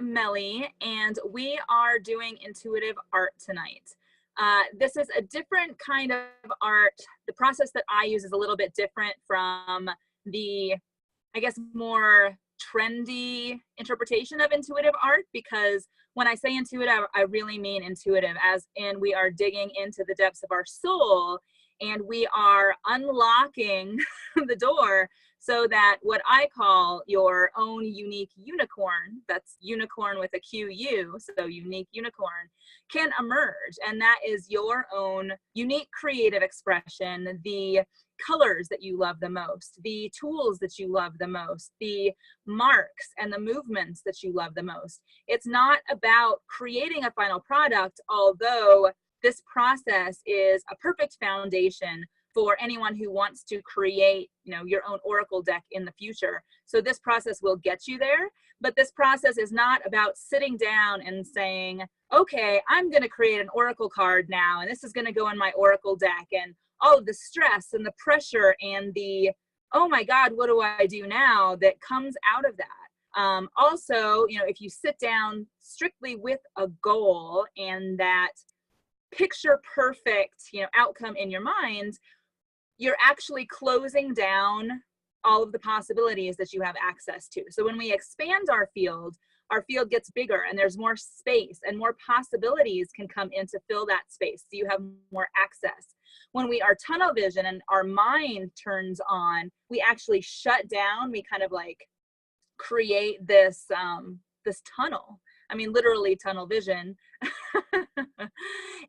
Melly, and we are doing intuitive art tonight. This is a different kind of art. The process that I use is a little bit different from the, I guess, more trendy interpretation of intuitive art, because when I say intuitive, I really mean intuitive, as in we are digging into the depths of our soul and we are unlocking the door so that what I call your own unique unicorn, that's unicorn with a QU, so unique unicorn, can emerge. And that is your own unique creative expression, the colors that you love the most, the tools that you love the most, the marks and the movements that you love the most. It's not about creating a final product, although this process is a perfect foundation for anyone who wants to create, your own oracle deck in the future. So this process will get you there, but this process is not about sitting down and saying, okay, I'm going to create an oracle card now, and this is going to go in my oracle deck, and all of the stress and the pressure and the, oh my God, what do I do now, that comes out of that. Also, if you sit down strictly with a goal and that picture perfect, outcome in your mind, you're actually closing down all of the possibilities that you have access to. So when we expand our field gets bigger and there's more space and more possibilities can come in to fill that space. So you have more access. When we are tunnel vision and our mind turns on, we actually shut down. We kind of like create this, this tunnel. I mean, literally tunnel vision.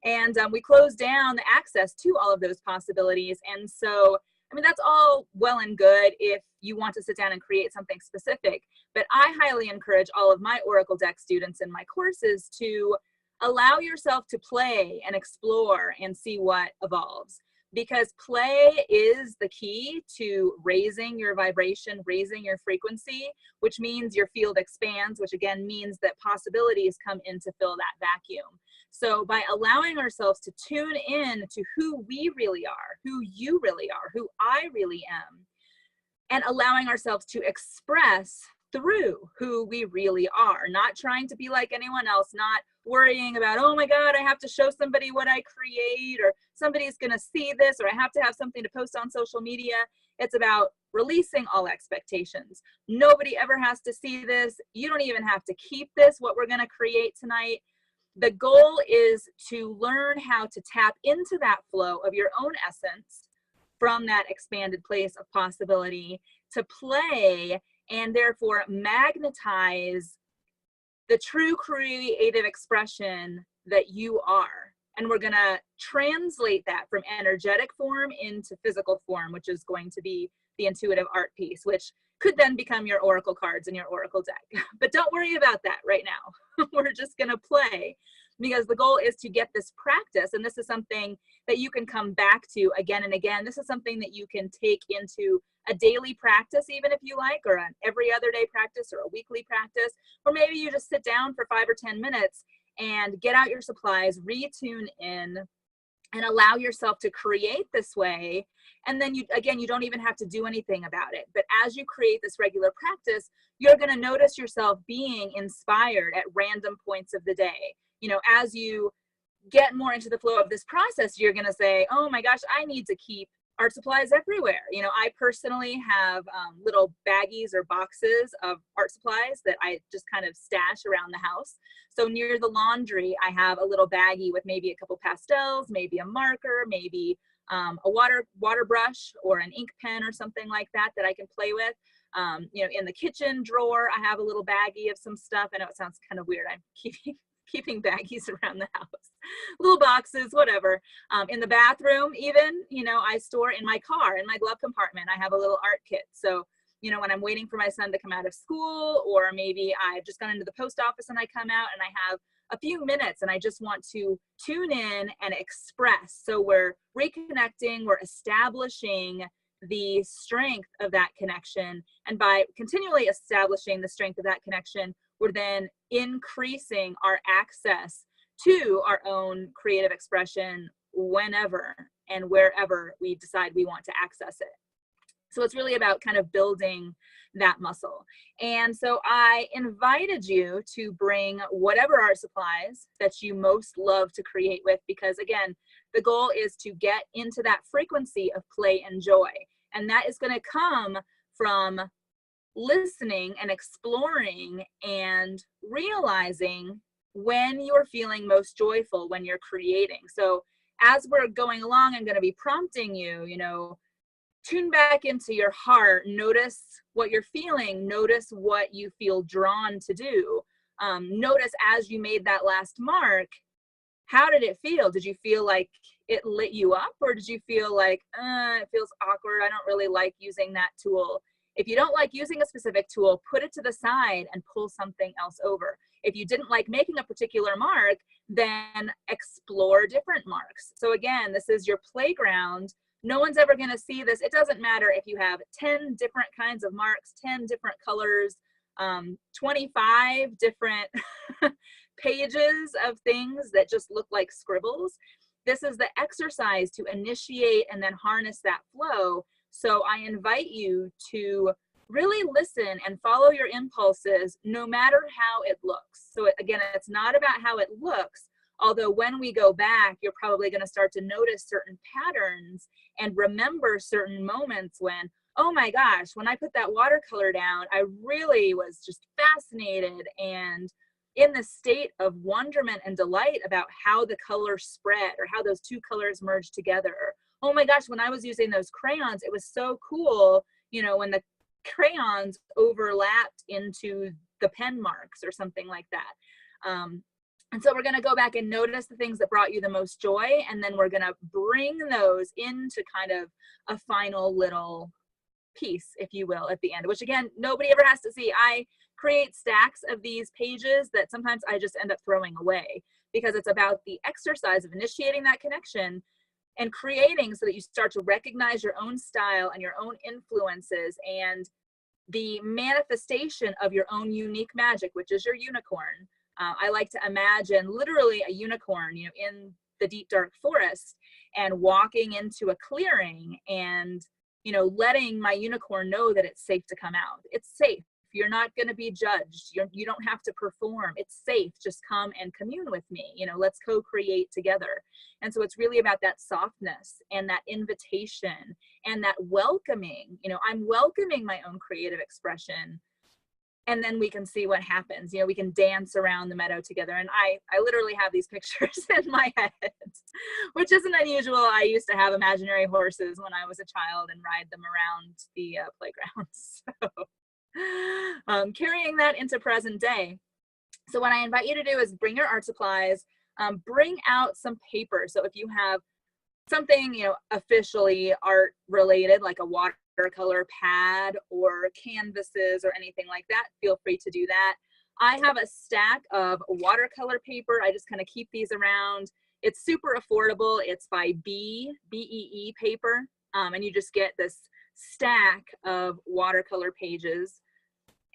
And we close down the access to all of those possibilities. And so, that's all well and good if you want to sit down and create something specific. But I highly encourage all of my Oracle deck students in my courses to allow yourself to play and explore and see what evolves. Because play is the key to raising your vibration, raising your frequency, which means your field expands, which again means that possibilities come in to fill that vacuum. So by allowing ourselves to tune in to who we really are, who you really are, who I really am, and allowing ourselves to express through who we really are, not trying to be like anyone else, not worrying about, oh my God, I have to show somebody what I create, or somebody's going to see this, or I have to have something to post on social media. It's about releasing all expectations. Nobody ever has to see this. You don't even have to keep this, what we're going to create tonight. The goal is to learn how to tap into that flow of your own essence from that expanded place of possibility, to play and therefore magnetize the true creative expression that you are. And we're going to translate that from energetic form into physical form, which is going to be the intuitive art piece, which could then become your oracle cards and your oracle deck. But don't worry about that right now. We're just going to play, because the goal is to get this practice. And this is something that you can come back to again and again. This is something that you can take into a daily practice, even if you like, or an every other day practice, or a weekly practice, or maybe you just sit down for 5 or 10 minutes and get out your supplies, retune in, and allow yourself to create this way. And then you don't even have to do anything about it. But as you create this regular practice, you're going to notice yourself being inspired at random points of the day. As you get more into the flow of this process, you're going to say, oh my gosh, I need to keep art supplies everywhere. I personally have little baggies or boxes of art supplies that I just kind of stash around the house. So near the laundry, I have a little baggie with maybe a couple pastels, maybe a marker, maybe a water brush or an ink pen or something like that I can play with. In the kitchen drawer, I have a little baggie of some stuff. I know it sounds kind of weird. I'm keeping baggies around the house, little boxes, whatever. In the bathroom, even, I store in my car, in my glove compartment, I have a little art kit. So, when I'm waiting for my son to come out of school, or maybe I've just gone into the post office and I come out and I have a few minutes and I just want to tune in and express. So we're reconnecting, we're establishing the strength of that connection. And by continually establishing the strength of that connection, we're then increasing our access to our own creative expression whenever and wherever we decide we want to access it. So it's really about kind of building that muscle. And so I invited you to bring whatever art supplies that you most love to create with, because again, the goal is to get into that frequency of play and joy. And that is going to come from listening and exploring and realizing when you're feeling most joyful when you're creating. So as we're going along, I'm going to be prompting you, tune back into your heart, notice what you're feeling, notice what you feel drawn to do. Notice as you made that last mark, how did it feel? Did you feel like it lit you up, or did you feel like, it feels awkward, I don't really like using that tool? If you don't like using a specific tool, put it to the side and pull something else over. If you didn't like making a particular mark, then explore different marks. So again, this is your playground. No one's ever going to see this. It doesn't matter if you have 10 different kinds of marks, 10 different colors, 25 different pages of things that just look like scribbles. This is the exercise to initiate and then harness that flow. So I invite you to really listen and follow your impulses no matter how it looks. So again, it's not about how it looks. Although when we go back, you're probably going to start to notice certain patterns and remember certain moments when, oh my gosh, when I put that watercolor down, I really was just fascinated and in the state of wonderment and delight about how the colors spread or how those two colors merged together. Oh my gosh, when I was using those crayons, it was so cool, when the crayons overlapped into the pen marks or something like that. And so we're going to go back and notice the things that brought you the most joy, and then we're going to bring those into kind of a final little piece, if you will, at the end, which again, nobody ever has to see. I create stacks of these pages that sometimes I just end up throwing away, because it's about the exercise of initiating that connection and creating so that you start to recognize your own style and your own influences and the manifestation of your own unique magic, which is your unicorn. I like to imagine literally a unicorn, in the deep dark forest and walking into a clearing and, letting my unicorn know that it's safe to come out. It's safe. You're not going to be judged. You don't have to perform. It's safe. Just come and commune with me. Let's co-create together. And so it's really about that softness and that invitation and that welcoming. I'm welcoming my own creative expression. And then we can see what happens. We can dance around the meadow together. And I literally have these pictures in my head, which isn't unusual. I used to have imaginary horses when I was a child and ride them around the playgrounds. So carrying that into present day. So what I invite you to do is bring your art supplies, bring out some paper. So if you have something, officially art related, like a watercolor pad or canvases or anything like that, feel free to do that. I have a stack of watercolor paper. I just kind of keep these around. It's super affordable. It's by BEE paper. And you just get this stack of watercolor pages,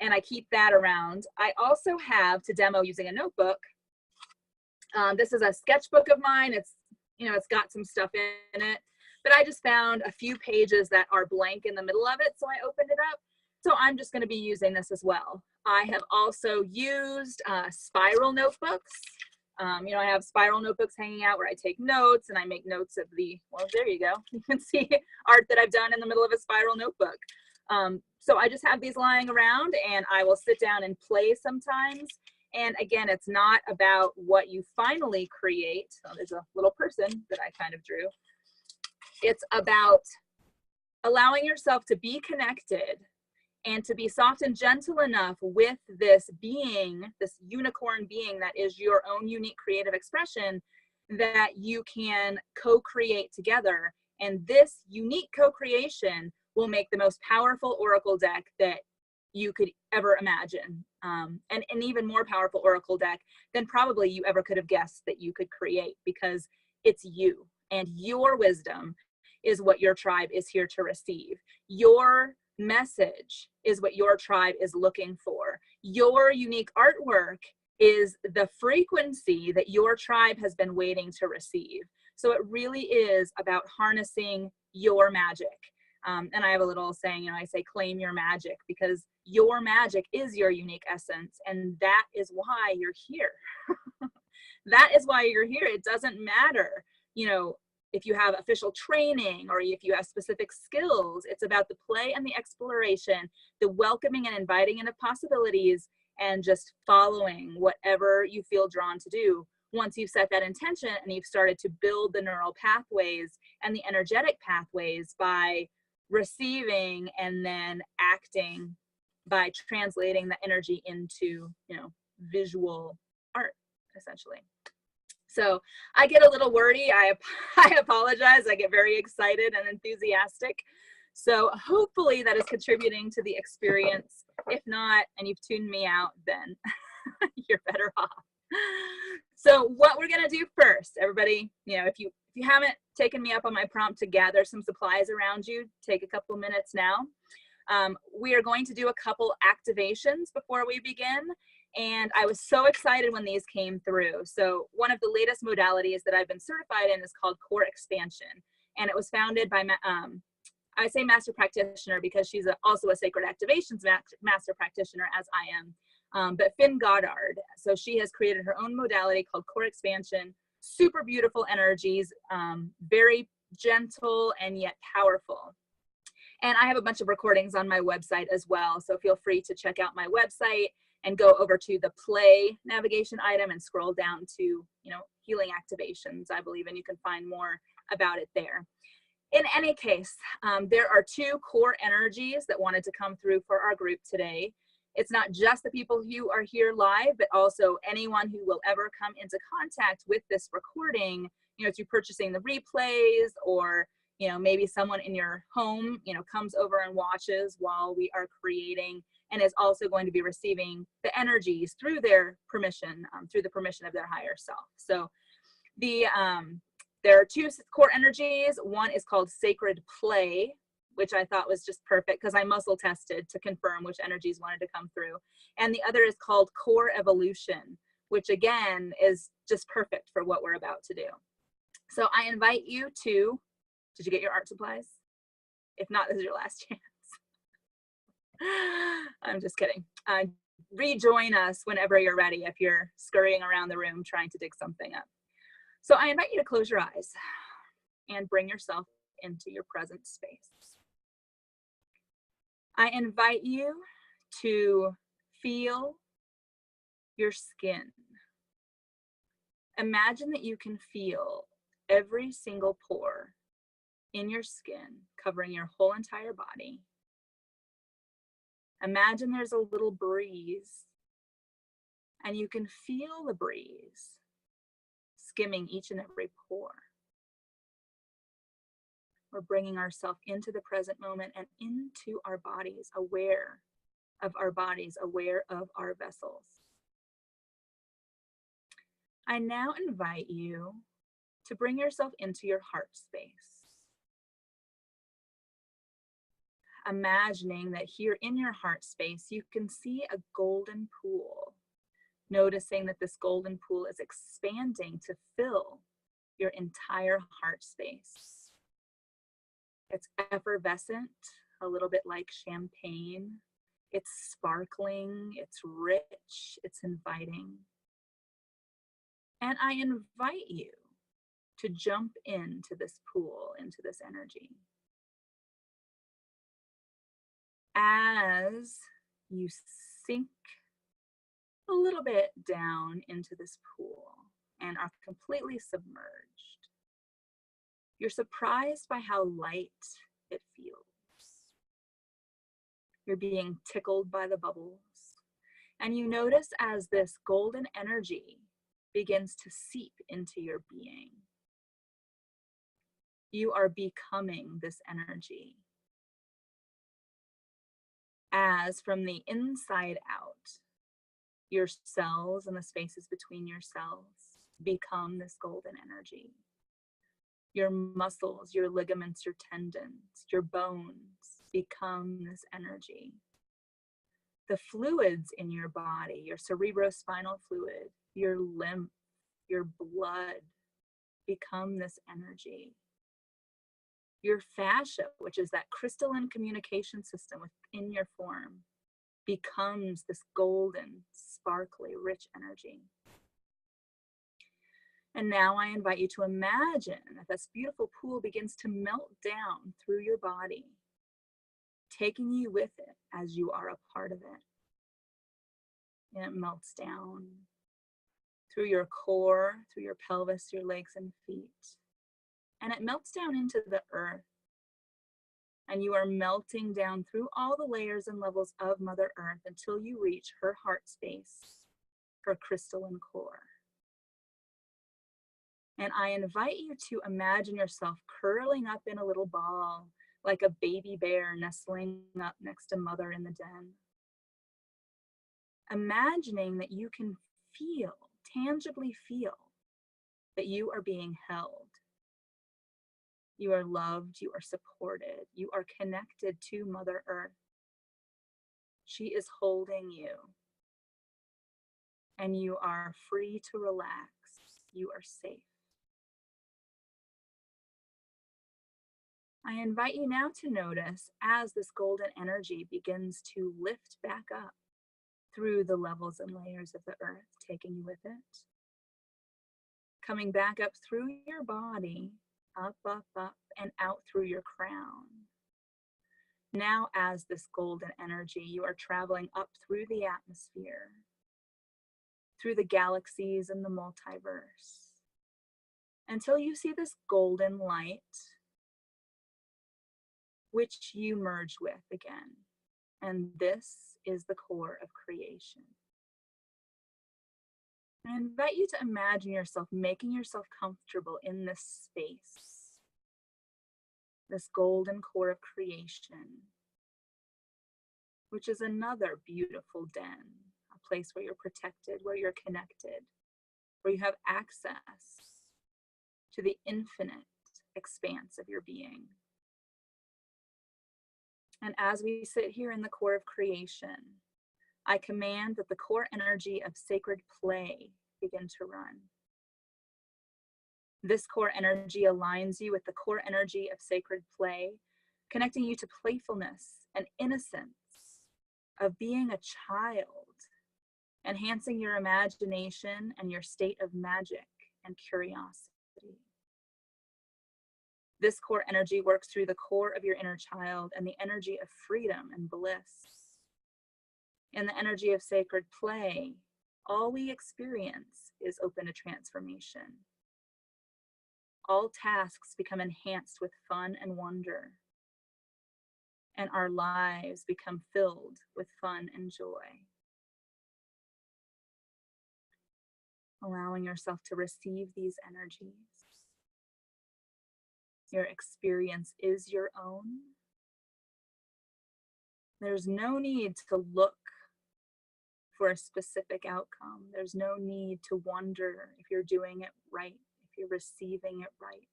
and I keep that around. I also have, to demo using a notebook, this is a sketchbook of mine. It's got some stuff in it, but I just found a few pages that are blank in the middle of it, so I opened it up. So I'm just going to be using this as well. I have also used spiral notebooks. I have spiral notebooks hanging out where I take notes and I make notes of well, there you go. You can see art that I've done in the middle of a spiral notebook. So I just have these lying around, and I will sit down and play sometimes. And again, it's not about what you finally create. So there's a little person that I kind of drew. It's about allowing yourself to be connected and to be soft and gentle enough with this being, this unicorn being that is your own unique creative expression, that you can co-create together. And this unique co-creation will make the most powerful oracle deck that you could ever imagine. And an even more powerful oracle deck than probably you ever could have guessed that you could create, because it's you, and your wisdom is what your tribe is here to receive. Your message is what your tribe is looking for. Your unique artwork is the frequency that your tribe has been waiting to receive. So it really is about harnessing your magic. And I have a little saying, you know, I say claim your magic, because your magic is your unique essence. And that is why you're here. That is why you're here. It doesn't matter, you know, if you have official training or if you have specific skills. It's about the play and the exploration, the welcoming and inviting in of possibilities, and just following whatever you feel drawn to do. Once you've set that intention and you've started to build the neural pathways and the energetic pathways by receiving and then acting, by translating the energy into, you know, visual art, essentially. So I get a little wordy. I apologize. I get very excited and enthusiastic. So hopefully that is contributing to the experience. If not, and you've tuned me out, then you're better off. So what we're gonna do first, everybody, you know, if you haven't taken me up on my prompt to gather some supplies around you, take a couple minutes now. We are going to do a couple activations before we begin. And I was so excited when these came through. So one of the latest modalities that I've been certified in is called core expansion. And it was founded by, I say master practitioner because she's also a sacred activations master practitioner, as I am, but Finn Goddard. So she has created her own modality called core expansion. Super beautiful energies, very gentle and yet powerful. And I have a bunch of recordings on my website as well. So feel free to check out my website and go over to the play navigation item and scroll down to, you know, healing activations, I believe, and you can find more about it there. In any case, there are two core energies that wanted to come through for our group today. It's not just the people who are here live, but also anyone who will ever come into contact with this recording, you know, through purchasing the replays, or, you know, maybe someone in your home, you know, comes over and watches while we are creating, and is also going to be receiving the energies through their permission, through the permission of their higher self. So there are two core energies. One is called sacred play, which I thought was just perfect because I muscle tested to confirm which energies wanted to come through. And the other is called core evolution, which again is just perfect for what we're about to do. So I invite you to, did you get your art supplies? If not, this is your last chance. I'm just kidding. Rejoin us whenever you're ready if you're scurrying around the room trying to dig something up. So I invite you to close your eyes and bring yourself into your present space. I invite you to feel your skin. Imagine that you can feel every single pore in your skin covering your whole entire body. Imagine there's a little breeze and you can feel the breeze skimming each and every pore. We're bringing ourselves into the present moment and into our bodies, aware of our bodies, aware of our vessels. I now invite you to bring yourself into your heart space. Imagining that here in your heart space, you can see a golden pool. Noticing that this golden pool is expanding to fill your entire heart space. It's effervescent, a little bit like champagne. It's sparkling, it's rich, it's inviting. And I invite you to jump into this pool, into this energy. As you sink a little bit down into this pool and are completely submerged, you're surprised by how light it feels. You're being tickled by the bubbles, and you notice as this golden energy begins to seep into your being. You are becoming this energy. As from the inside out, your cells and the spaces between your cells become this golden energy. Your muscles, your ligaments, your tendons, your bones become this energy. The fluids in your body, your cerebrospinal fluid, your lymph, your blood become this energy. Your fascia, which is that crystalline communication system within your form, becomes this golden, sparkly, rich energy. And now I invite you to imagine that this beautiful pool begins to melt down through your body, taking you with it as you are a part of it. And it melts down through your core, through your pelvis, your legs and feet. And it melts down into the earth. And you are melting down through all the layers and levels of Mother Earth until you reach her heart space, her crystalline core. And I invite you to imagine yourself curling up in a little ball, like a baby bear nestling up next to Mother in the den. Imagining that you can feel, tangibly feel, that you are being held. You are loved, you are supported, you are connected to Mother Earth. She is holding you. And you are free to relax. You are safe. I invite you now to notice as this golden energy begins to lift back up through the levels and layers of the earth, taking you with it. Coming back up through your body, up, up, up, and out through your crown. Now, as this golden energy, you are traveling up through the atmosphere, through the galaxies and the multiverse, until you see this golden light, which you merge with again. And this is the core of creation. I invite you to imagine yourself making yourself comfortable in this space, this golden core of creation, which is another beautiful den, a place where you're protected, where you're connected, where you have access to the infinite expanse of your being. And as we sit here in the core of creation, I command that the core energy of sacred play begin to run. This core energy aligns you with the core energy of sacred play, connecting you to playfulness and innocence of being a child, enhancing your imagination and your state of magic and curiosity. This core energy works through the core of your inner child and the energy of freedom and bliss. In the energy of sacred play, all we experience is open to transformation. All tasks become enhanced with fun and wonder, and our lives become filled with fun and joy. Allowing yourself to receive these energies. Your experience is your own. There's no need to look for a specific outcome. There's no need to wonder if you're doing it right, if you're receiving it right.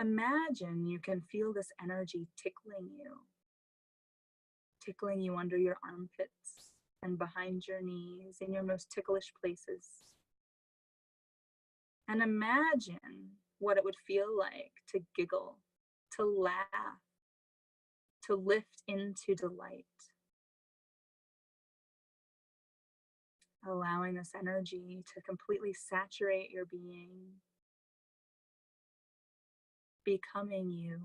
Imagine you can feel this energy tickling you under your armpits and behind your knees, in your most ticklish places. And imagine what it would feel like to giggle, to laugh, to lift into delight. Allowing this energy to completely saturate your being, becoming you.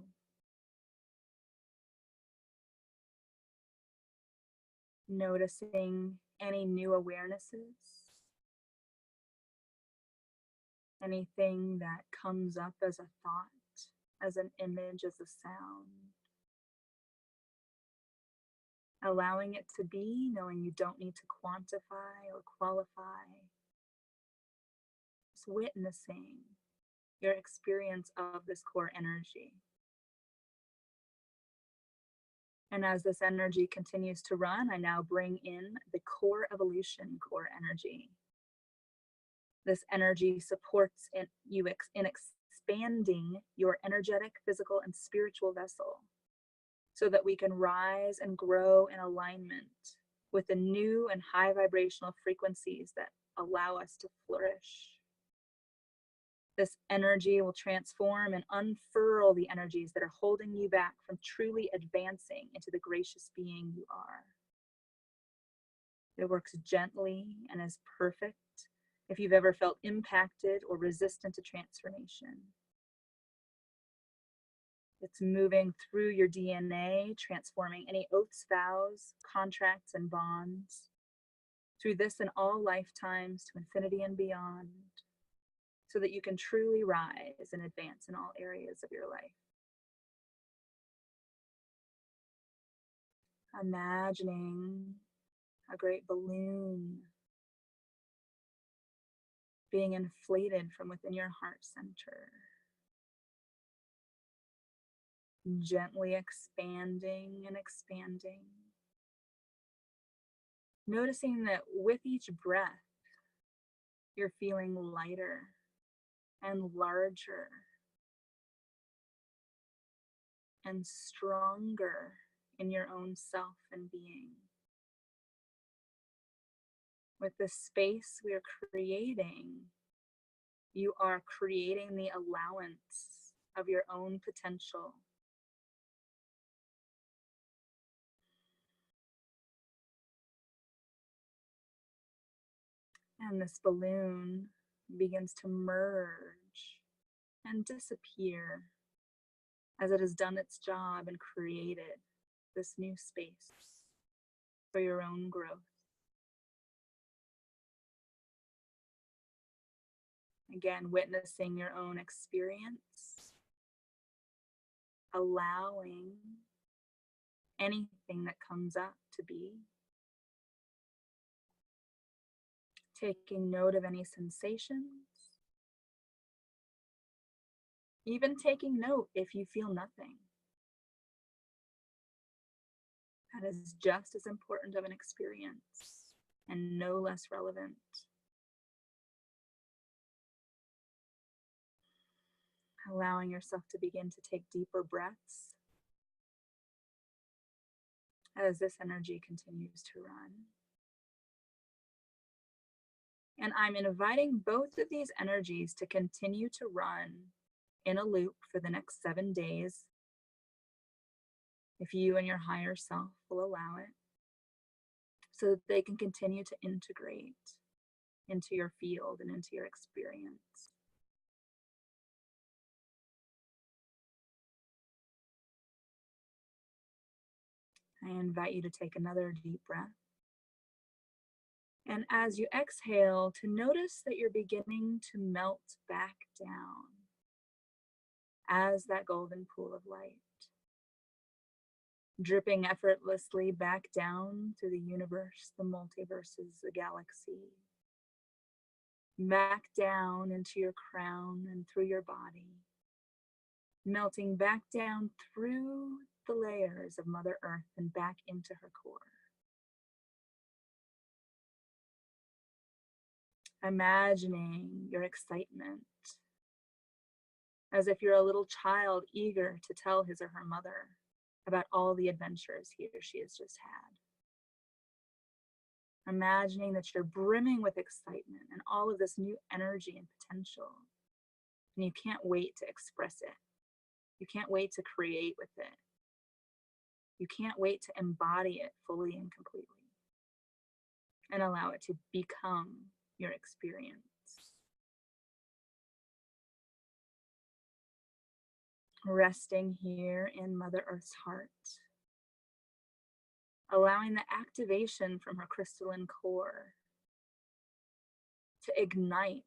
Noticing any new awarenesses, anything that comes up as a thought, as an image, as a sound. Allowing it to be, knowing you don't need to quantify or qualify. Just witnessing your experience of this core energy. And as this energy continues to run, I now bring in the core evolution core energy. This energy supports you in expanding your energetic, physical, and spiritual vessel, so that we can rise and grow in alignment with the new and high vibrational frequencies that allow us to flourish. This energy will transform and unfurl the energies that are holding you back from truly advancing into the gracious being you are. It works gently and is perfect if you've ever felt impacted or resistant to transformation. It's moving through your DNA, transforming any oaths, vows, contracts, and bonds through this and all lifetimes to infinity and beyond, so that you can truly rise and advance in all areas of your life. Imagining a great balloon being inflated from within your heart center, gently expanding and expanding. Noticing that with each breath, you're feeling lighter and larger and stronger in your own self and being. With the space we are creating, you are creating the allowance of your own potential. And this balloon begins to merge and disappear as it has done its job and created this new space for your own growth. Again, witnessing your own experience, allowing anything that comes up to be, taking note of any sensations, even taking note if you feel nothing. That is just as important of an experience and no less relevant. Allowing yourself to begin to take deeper breaths as this energy continues to run. And I'm inviting both of these energies to continue to run in a loop for the next 7 days, if you and your higher self will allow it, so that they can continue to integrate into your field and into your experience. I invite you to take another deep breath. And as you exhale, to notice that you're beginning to melt back down as that golden pool of light, dripping effortlessly back down through the universe, the multiverses, the galaxy, back down into your crown and through your body, melting back down through the layers of Mother Earth and back into her core. Imagining your excitement, as if you're a little child eager to tell his or her mother about all the adventures he or she has just had. Imagining that you're brimming with excitement and all of this new energy and potential, and you can't wait to express it. You can't wait to create with it. You can't wait to embody it fully and completely and allow it to become your experience. Resting here in Mother Earth's heart, allowing the activation from her crystalline core to ignite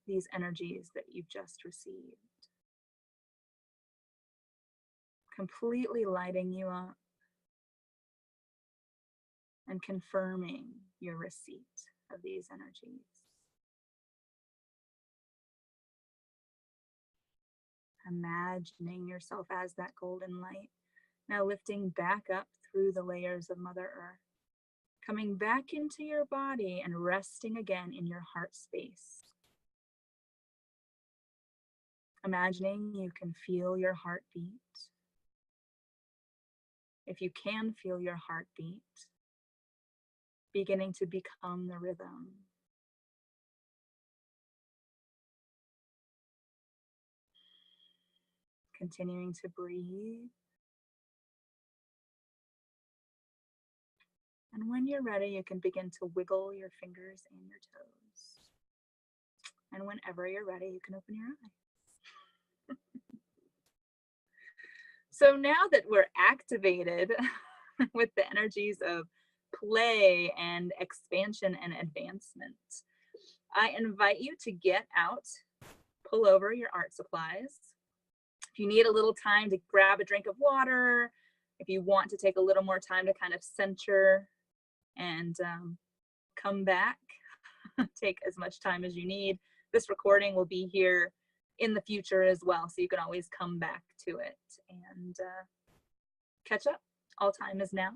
these energies that you've just received, completely lighting you up and confirming your receipt of these energies. Imagining yourself as that golden light, now lifting back up through the layers of Mother Earth, coming back into your body and resting again in your heart space. Imagining you can feel your heartbeat. If you can feel your heartbeat, beginning to become the rhythm. continuing to breathe. And when you're ready, you can begin to wiggle your fingers and your toes. And whenever you're ready, you can open your eyes. So now that we're activated with the energies of play and expansion and advancement, I invite you to get out, pull over your art supplies. If you need a little time to grab a drink of water, if you want to take a little more time to kind of center and come back, take as much time as you need. This recording will be here in the future as well, so you can always come back to it and catch up. All time is now.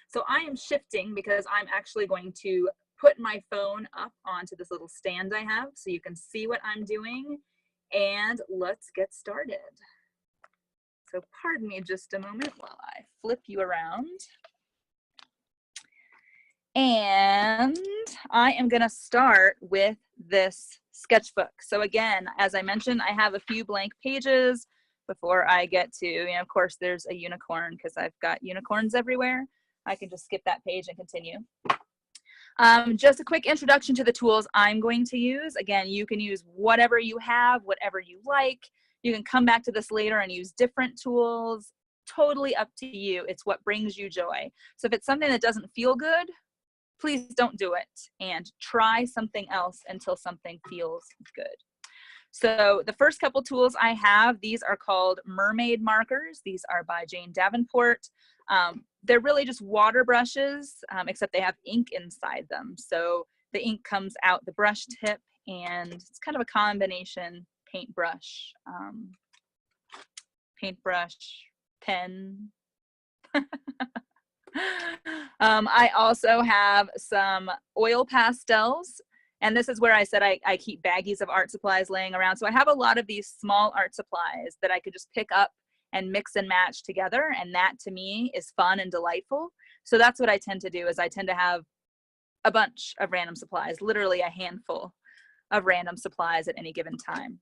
So I am shifting because I'm actually going to put my phone up onto this little stand I have so you can see what I'm doing, and let's get started. So pardon me just a moment while I flip you around. And I am going to start with this sketchbook. So again, as I mentioned, I have a few blank pages before I get to, you know, of course, there's a unicorn because I've got unicorns everywhere. I can just skip that page and continue. Just a quick introduction to the tools I'm going to use. Again, you can use whatever you have, whatever you like. You can come back to this later and use different tools. Totally up to you. It's what brings you joy. So if it's something that doesn't feel good, please don't do it, and try something else until something feels good. So the first couple tools I have, these are called mermaid markers. These are by Jane Davenport. They're really just water brushes, except they have ink inside them. So the ink comes out the brush tip, and it's kind of a combination paintbrush, pen. I also have some oil pastels, and this is where I said I keep baggies of art supplies laying around. So I have a lot of these small art supplies that I could just pick up and mix and match together, and that to me is fun and delightful. So that's what I tend to do, is I tend to have a bunch of random supplies, literally a handful of random supplies at any given time.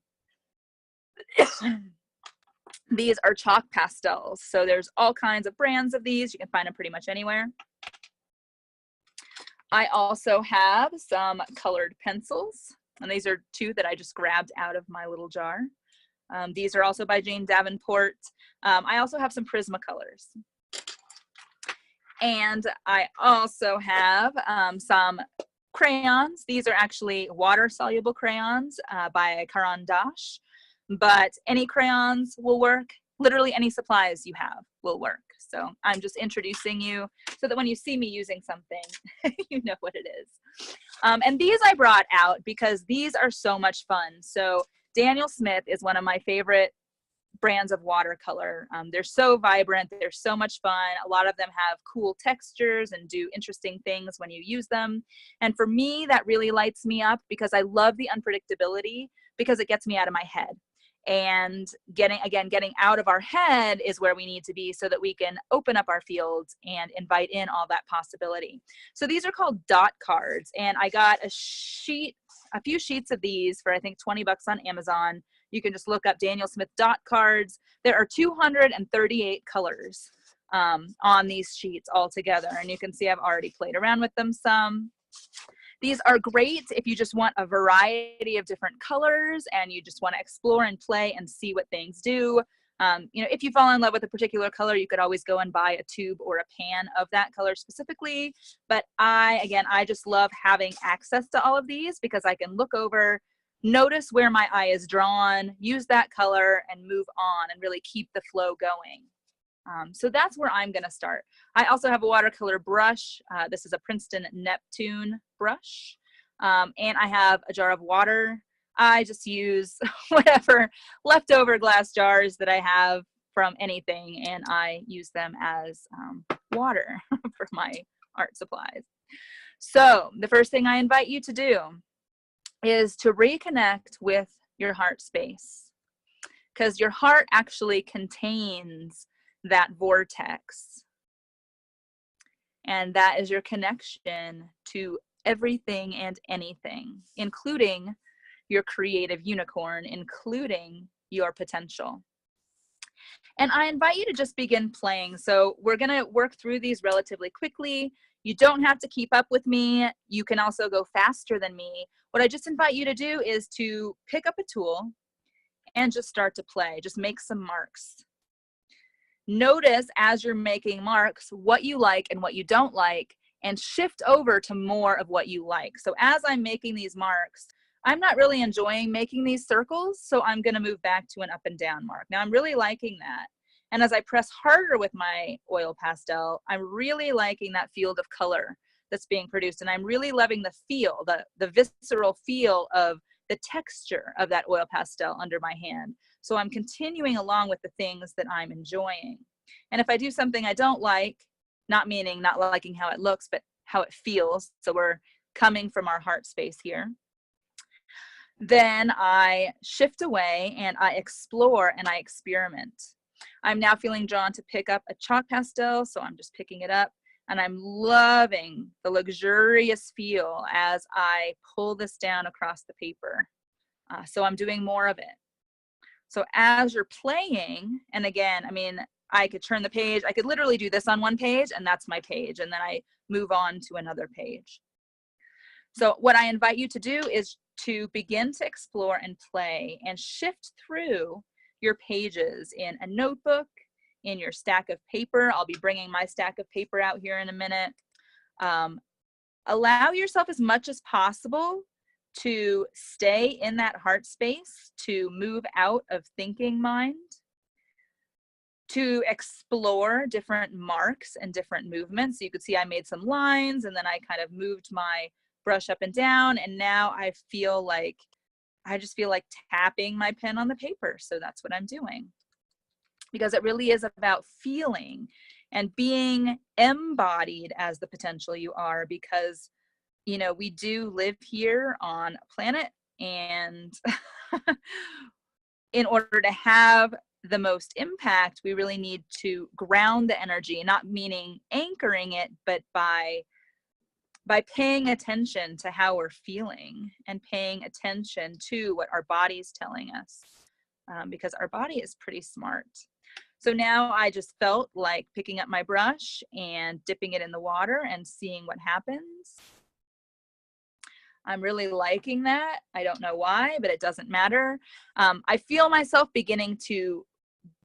These are chalk pastels. So there's all kinds of brands of these. You can find them pretty much anywhere. I also have some colored pencils, and these are two that I just grabbed out of my little jar. These are also by Jane Davenport. I also have some Prismacolors. And I also have some crayons. These are actually water-soluble crayons by Caran d'Ache. But any crayons will work. Literally any supplies you have will work. So I'm just introducing you so that when you see me using something, you know what it is. And these I brought out because these are so much fun. So Daniel Smith is one of my favorite brands of watercolor. They're so vibrant. They're so much fun. A lot of them have cool textures and do interesting things when you use them. And for me, that really lights me up because I love the unpredictability, because it gets me out of my head. And getting out of our head is where we need to be so that we can open up our fields and invite in all that possibility. So these are called dot cards, and I got a few sheets of these for I think 20 bucks on Amazon. You can just look up Daniel Smith dot cards. There are 238 colors on these sheets altogether, and you can see I've already played around with them some. These are great if you just want a variety of different colors and you just want to explore and play and see what things do. You know, if you fall in love with a particular color, you could always go and buy a tube or a pan of that color specifically. But I just love having access to all of these because I can look over, notice where my eye is drawn, use that color and move on and really keep the flow going. So that's where I'm going to start. I also have a watercolor brush. This is a Princeton Neptune brush. And I have a jar of water. I just use whatever leftover glass jars that I have from anything, and I use them as water for my art supplies. So the first thing I invite you to do is to reconnect with your heart space, because your heart actually contains that vortex, and that is your connection to everything and anything, including your creative unicorn, including your potential. And I invite you to just begin playing. So we're going to work through these relatively quickly. You don't have to keep up with me. You can also go faster than me. What I just invite you to do is to pick up a tool and just start to play. Just make some marks. Notice as you're making marks what you like and what you don't like, and shift over to more of what you like. So as I'm making these marks, I'm not really enjoying making these circles, so I'm going to move back to an up and down mark. Now I'm really liking that. And as I press harder with my oil pastel, I'm really liking that field of color that's being produced. And I'm really loving the feel, the visceral feel of the texture of that oil pastel under my hand. So I'm continuing along with the things that I'm enjoying. And if I do something I don't like, not meaning not liking how it looks, but how it feels, so we're coming from our heart space here, then I shift away and I explore and I experiment. I'm now feeling drawn to pick up a chalk pastel, so I'm just picking it up, and I'm loving the luxurious feel as I pull this down across the paper. So I'm doing more of it. So as you're playing, and again, I mean, I could turn the page, I could literally do this on one page, and that's my page, and then I move on to another page. So what I invite you to do is to begin to explore and play and shift through your pages in a notebook, in your stack of paper. I'll be bringing my stack of paper out here in a minute. Allow yourself as much as possible to stay in that heart space, to move out of thinking mind, to explore different marks and different movements. So you could see I made some lines, and then I kind of moved my brush up and down, and now I just feel like tapping my pen on the paper. So that's what I'm doing, because it really is about feeling and being embodied as the potential you are, because you know, we do live here on a planet, and in order to have the most impact, we really need to ground the energy, not meaning anchoring it, but by paying attention to how we're feeling and paying attention to what our body's telling us, because our body is pretty smart. So now I just felt like picking up my brush and dipping it in the water and seeing what happens. I'm really liking that. I don't know why, but it doesn't matter. I feel myself beginning to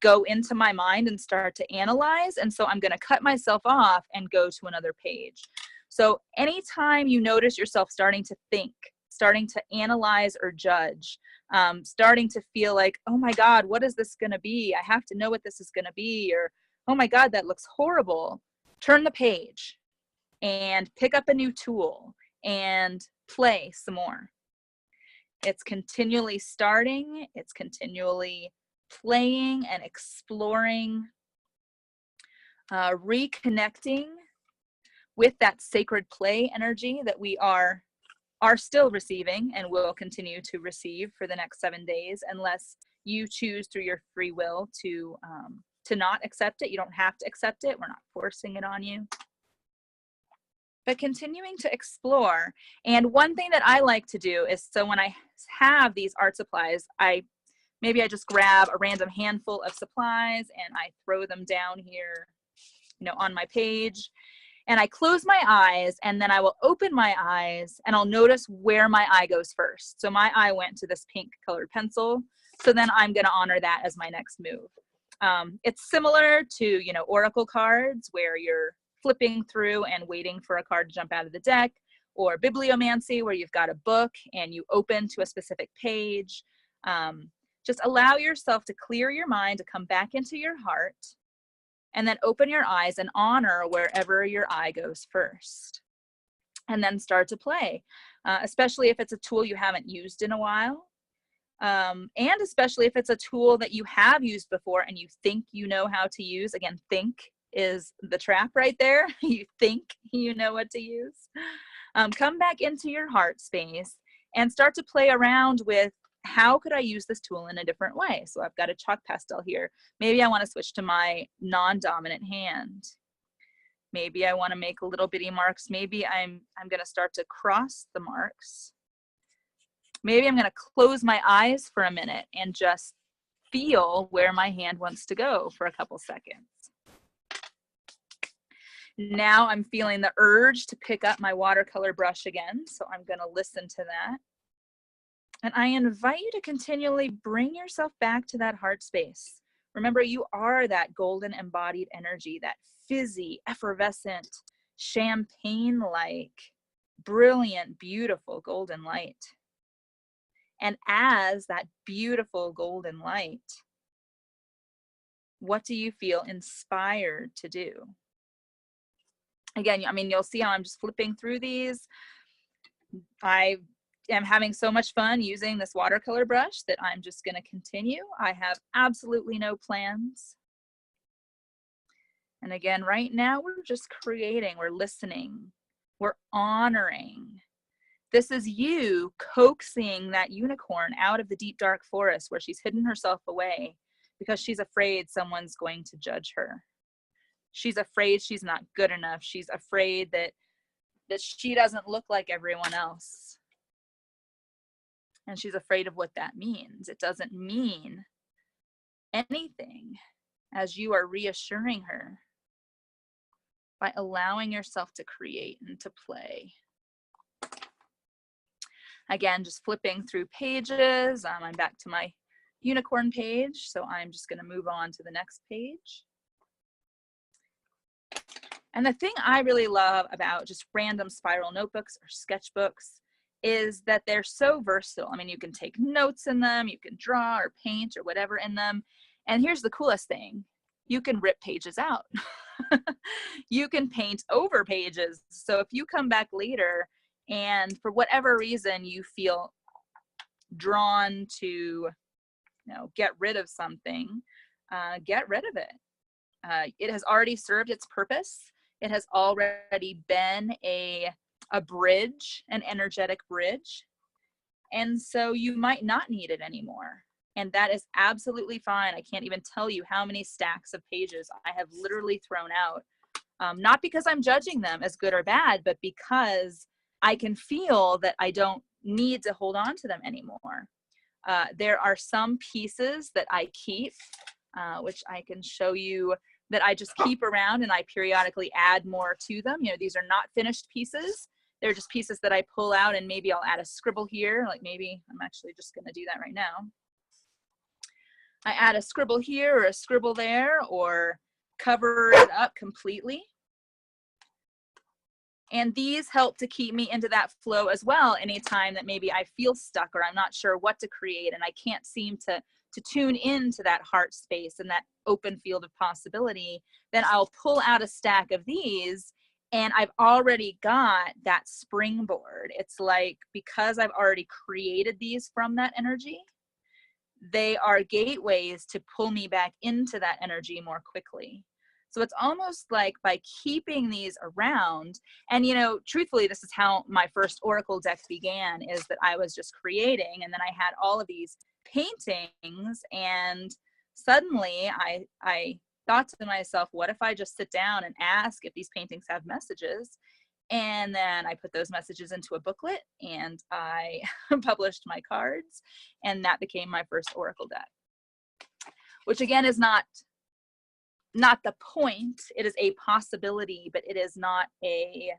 go into my mind and start to analyze. And so I'm going to cut myself off and go to another page. So anytime you notice yourself starting to think, starting to analyze or judge, starting to feel like, oh my God, what is this going to be? I have to know what this is going to be. Or, oh my God, that looks horrible. Turn the page and pick up a new tool and play some more. It's continually starting, it's continually playing and exploring, reconnecting with that sacred play energy that we are still receiving and will continue to receive for the next 7 days, unless you choose through your free will to not accept it. You don't have to accept it. We're not forcing it on you. But continuing to explore. And one thing that I like to do is, so when I have these art supplies, maybe I just grab a random handful of supplies and I throw them down here, you know, on my page. And I close my eyes, and then I will open my eyes and I'll notice where my eye goes first. So my eye went to this pink colored pencil. So then I'm going to honor that as my next move. It's similar to, you know, oracle cards, where you're flipping through and waiting for a card to jump out of the deck, or bibliomancy, where you've got a book and you open to a specific page. Just allow yourself to clear your mind, to come back into your heart, and then open your eyes and honor wherever your eye goes first. And then start to play, especially if it's a tool you haven't used in a while. And especially if it's a tool that you have used before and you think you know how to use. Again, think is the trap right there. You think you know what to use. Come back into your heart space and start to play around with, how could I use this tool in a different way? So I've got a chalk pastel here. Maybe I want to switch to my non-dominant hand. Maybe I want to make little bitty marks. Maybe I'm going to start to cross the marks. Maybe I'm going to close my eyes for a minute and just feel where my hand wants to go for a couple seconds. Now I'm feeling the urge to pick up my watercolor brush again, so I'm going to listen to that. And I invite you to continually bring yourself back to that heart space. Remember, you are that golden embodied energy, that fizzy, effervescent, champagne-like, brilliant, beautiful golden light. And as that beautiful golden light, what do you feel inspired to do? Again, I mean, you'll see how I'm just flipping through these. I am having so much fun using this watercolor brush that I'm just going to continue. I have absolutely no plans. And again, right now, we're just creating, we're listening, we're honoring. This is you coaxing that unicorn out of the deep, dark forest where she's hidden herself away because she's afraid someone's going to judge her. She's afraid she's not good enough. She's afraid that she doesn't look like everyone else. And she's afraid of what that means. It doesn't mean anything as you are reassuring her by allowing yourself to create and to play. Again, just flipping through pages. I'm back to my unicorn page, so I'm just going to move on to the next page. And the thing I really love about just random spiral notebooks or sketchbooks is that they're so versatile. I mean, you can take notes in them, you can draw or paint or whatever in them. And here's the coolest thing. You can rip pages out. You can paint over pages. So if you come back later and for whatever reason you feel drawn to, get rid of something, get rid of it. It has already served its purpose. It has already been a bridge, an energetic bridge. And so you might not need it anymore. And that is absolutely fine. I can't even tell you how many stacks of pages I have literally thrown out. Not because I'm judging them as good or bad, but because I can feel that I don't need to hold on to them anymore. There are some pieces that I keep, which I can show you, that I just keep around and I periodically add more to them. These are not finished pieces. They're just pieces that I pull out and maybe I'll add a scribble here. Like maybe I'm actually just going to do that right now. I add a scribble here or a scribble there or cover it up completely. And these help to keep me into that flow as well anytime that maybe I feel stuck or I'm not sure what to create and I can't seem to tune into that heart space and that open field of possibility. Then I'll pull out a stack of these and I've already got that springboard. It's like, because I've already created these from that energy, they are gateways to pull me back into that energy more quickly. So it's almost like by keeping these around, and truthfully, this is how my first Oracle deck began, is that I was just creating and then I had all of these paintings and suddenly I thought to myself, what if I just sit down and ask if these paintings have messages? And then I put those messages into a booklet and I published my cards, and that became my first Oracle deck, which again is not the point. It is a possibility, but it is not a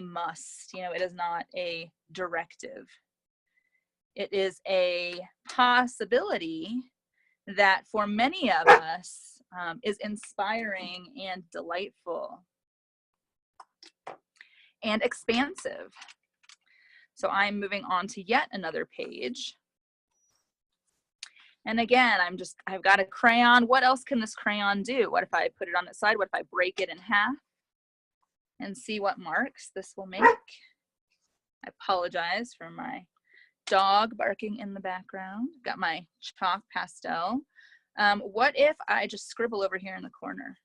must. It is not a directive. It is a possibility that for many of us is inspiring and delightful and expansive. So I'm moving on to yet another page. And again, I've got a crayon. What else can this crayon do? What if I put it on its side? What if I break it in half and see what marks this will make? I apologize for my dog barking in the background. Got my chalk pastel. What if I just scribble over here in the corner?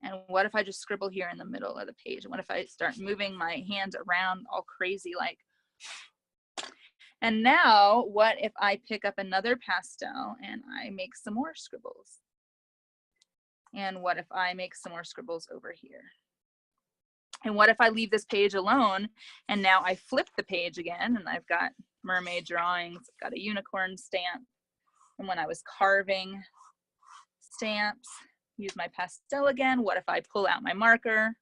And what if I just scribble here in the middle of the page? And what if I start moving my hands around all crazy like? And now, what if I pick up another pastel and I make some more scribbles? And what if I make some more scribbles over here? And what if I leave this page alone and now I flip the page again and I've got mermaid drawings. I've got a unicorn stamp. And when I was carving stamps, use my pastel again. What if I pull out my marker?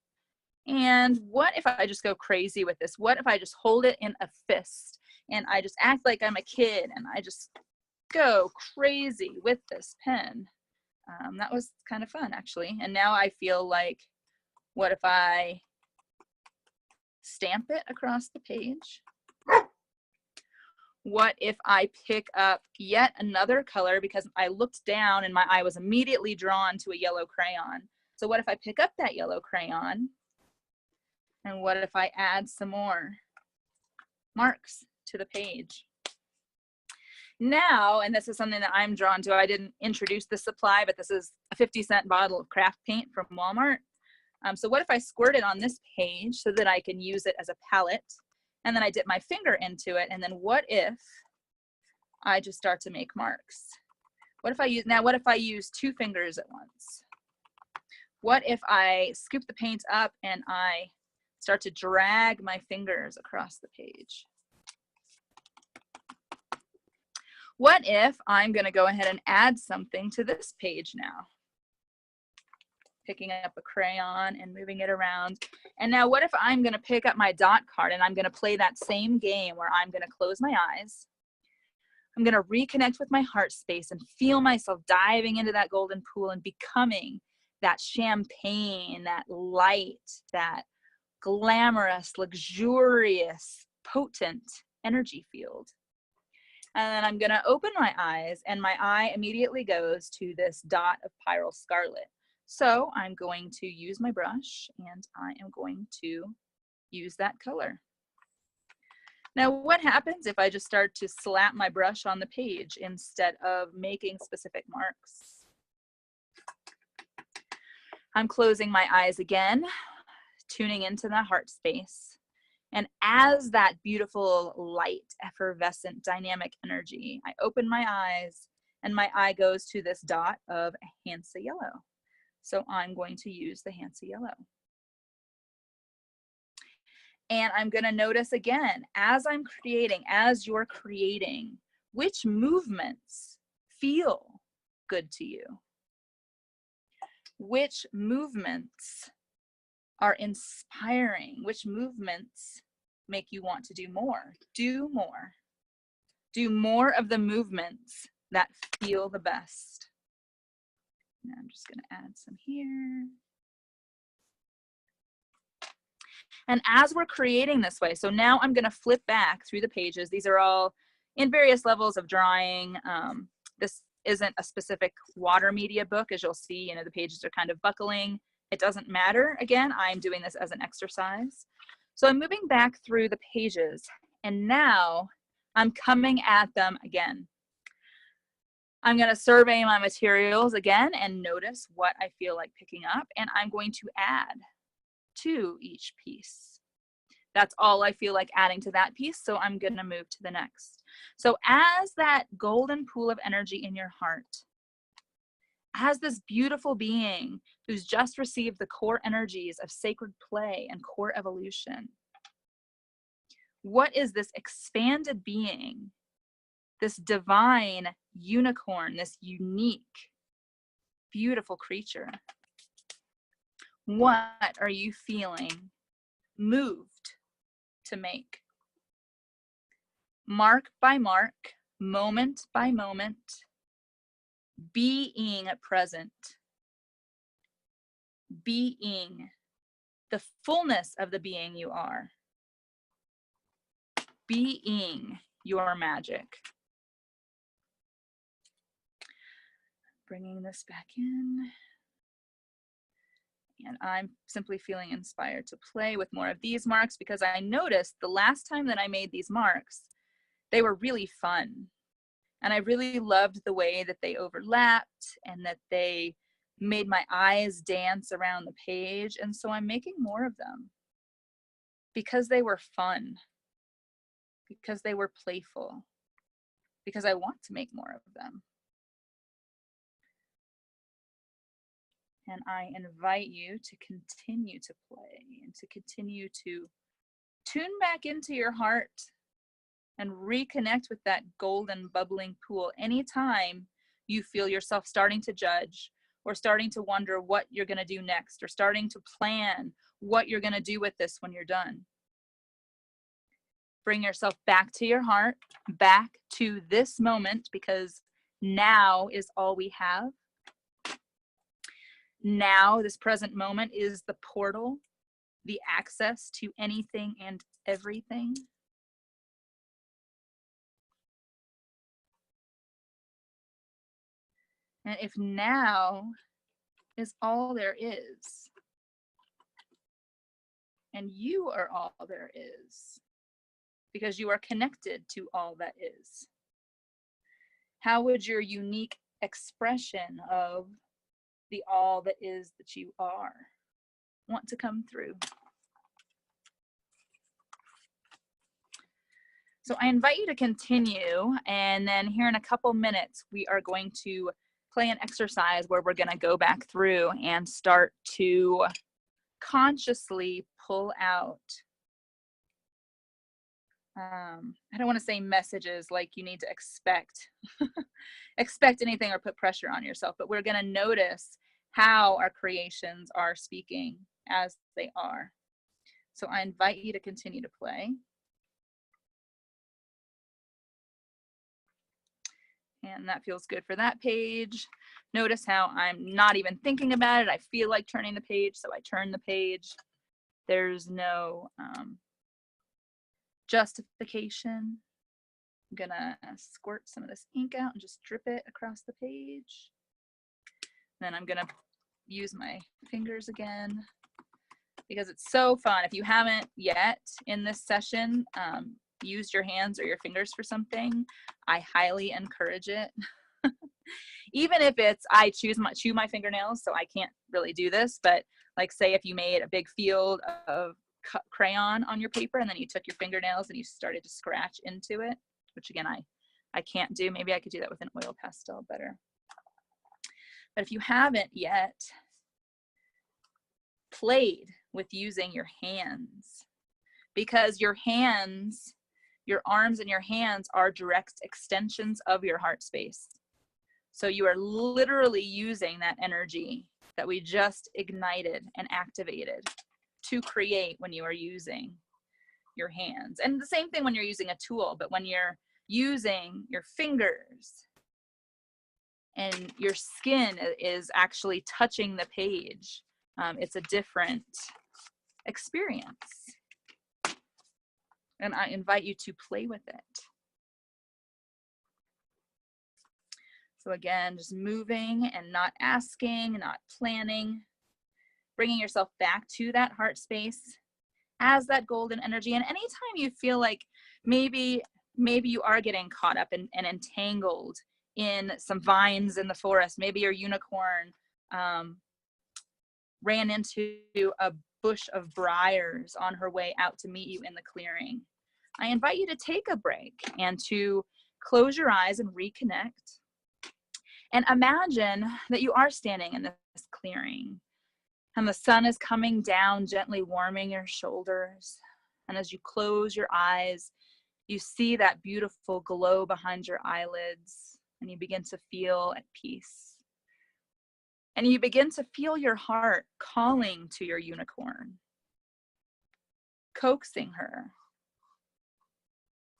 And what if I just go crazy with this? What if I just hold it in a fist and I just act like I'm a kid and I just go crazy with this pen? That was kind of fun, actually. And now I feel like, what if I stamp it across the page? What if I pick up yet another color, because I looked down and my eye was immediately drawn to a yellow crayon. So what if I pick up that yellow crayon? And what if I add some more marks to the page? Now, and this is something that I'm drawn to, I didn't introduce this supply, but this is a 50-cent bottle of craft paint from Walmart. So what if I squirt it on this page so that I can use it as a palette, and then I dip my finger into it, and then what if I just start to make marks? What if I use 2 fingers at once? What if I scoop the paint up and I start to drag my fingers across the page? What if I'm going to go ahead and add something to this page now? Picking up a crayon and moving it around. And now what if I'm going to pick up my dot card and I'm going to play that same game where I'm going to close my eyes. I'm going to reconnect with my heart space and feel myself diving into that golden pool and becoming that champagne, that light, that glamorous, luxurious, potent energy field. And then I'm going to open my eyes and my eye immediately goes to this dot of pyrrole scarlet. So I'm going to use my brush and I am going to use that color. Now, what happens if I just start to slap my brush on the page instead of making specific marks? I'm closing my eyes again, tuning into that heart space. And as that beautiful, light, effervescent, dynamic energy, I open my eyes and my eye goes to this dot of Hansa yellow. So I'm going to use the Hansa yellow. And I'm going to notice again, as I'm creating, as you're creating, which movements feel good to you? Which movements are inspiring? Which movements make you want to do more? Do more. Do more of the movements that feel the best. Now I'm just going to add some here. And as we're creating this way, so now I'm going to flip back through the pages. These are all in various levels of drawing. This isn't a specific water media book. As you'll see, the pages are kind of buckling. It doesn't matter. Again, I'm doing this as an exercise. So I'm moving back through the pages, and now I'm coming at them again. I'm going to survey my materials again and notice what I feel like picking up, and I'm going to add to each piece. That's all I feel like adding to that piece, so I'm going to move to the next. So as that golden pool of energy in your heart, as this beautiful being who's just received the core energies of sacred play and core evolution, what is this expanded being, this divine unicorn, this unique, beautiful creature? What are you feeling moved to make? Mark by mark, moment by moment, being present, being the fullness of the being you are, being your magic. Bringing this back in. And I'm simply feeling inspired to play with more of these marks because I noticed the last time that I made these marks, they were really fun. And I really loved the way that they overlapped and that they made my eyes dance around the page. And so I'm making more of them because they were fun, because they were playful, because I want to make more of them. And I invite you to continue to play and to continue to tune back into your heart, And reconnect with that golden bubbling pool anytime you feel yourself starting to judge, or starting to wonder what you're going to do next, or starting to plan what you're going to do with this when you're done. Bring yourself back to your heart, back to this moment, because now is all we have. Now, this present moment, is the portal, the access to anything and everything. And if now is all there is, and you are all there is, because you are connected to all that is, how would your unique expression of the all that is that you are want to come through? So I invite you to continue, and then here in a couple minutes, we are going to play an exercise where we're going to go back through and start to consciously pull out, I don't want to say messages like you need to expect anything or put pressure on yourself, but we're going to notice how our creations are speaking as they are. So I invite you to continue to play. And that feels good for that page. Notice how I'm not even thinking about it. I feel like turning the page, so I turn the page. There's no justification. I'm gonna squirt some of this ink out and just drip it across the page. Then I'm gonna use my fingers again, because it's so fun. If you haven't yet in this session, used your hands or your fingers for something, I highly encourage it. Even if it's, I chew my fingernails, so I can't really do this, but like say if you made a big field of crayon on your paper and then you took your fingernails and you started to scratch into it, which again, I can't do. Maybe I could do that with an oil pastel better. But if you haven't yet played with using your hands, because your hands, your arms and your hands are direct extensions of your heart space. So you are literally using that energy that we just ignited and activated to create when you are using your hands. And the same thing when you're using a tool, but when you're using your fingers and your skin is actually touching the page, it's a different experience. And I invite you to play with it. So again, just moving and not asking, not planning, bringing yourself back to that heart space as that golden energy. And anytime you feel like maybe you are getting caught up and entangled in some vines in the forest, maybe your unicorn ran into a bush of briars on her way out to meet you in the clearing, I invite you to take a break and to close your eyes and reconnect. And imagine that you are standing in this clearing and the sun is coming down, gently warming your shoulders. And as you close your eyes, you see that beautiful glow behind your eyelids and you begin to feel at peace. And you begin to feel your heart calling to your unicorn, coaxing her,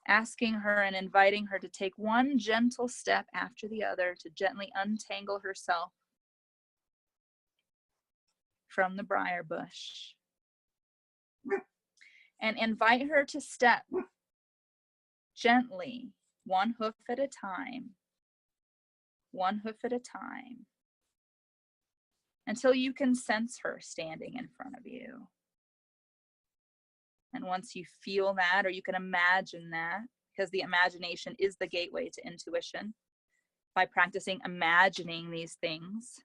asking her and inviting her to take one gentle step after the other to gently untangle herself from the briar bush. And invite her to step gently, one hoof at a time, until you can sense her standing in front of you. And once you feel that, or you can imagine that, because the imagination is the gateway to intuition, by practicing imagining these things,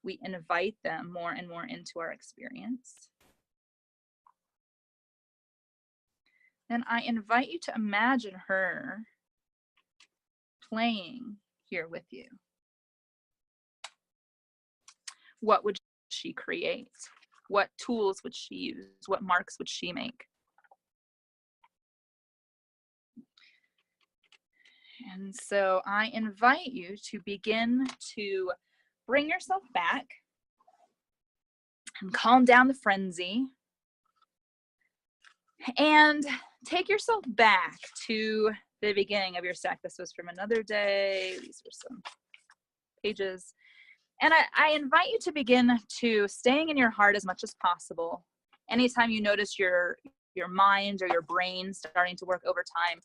we invite them more and more into our experience. Then I invite you to imagine her playing here with you. What would she create? What tools would she use? What marks would she make? And so I invite you to begin to bring yourself back and calm down the frenzy and take yourself back to the beginning of your stack. This was from another day. These were some pages. And I invite you to begin to staying in your heart as much as possible. Anytime you notice your mind or your brain starting to work overtime,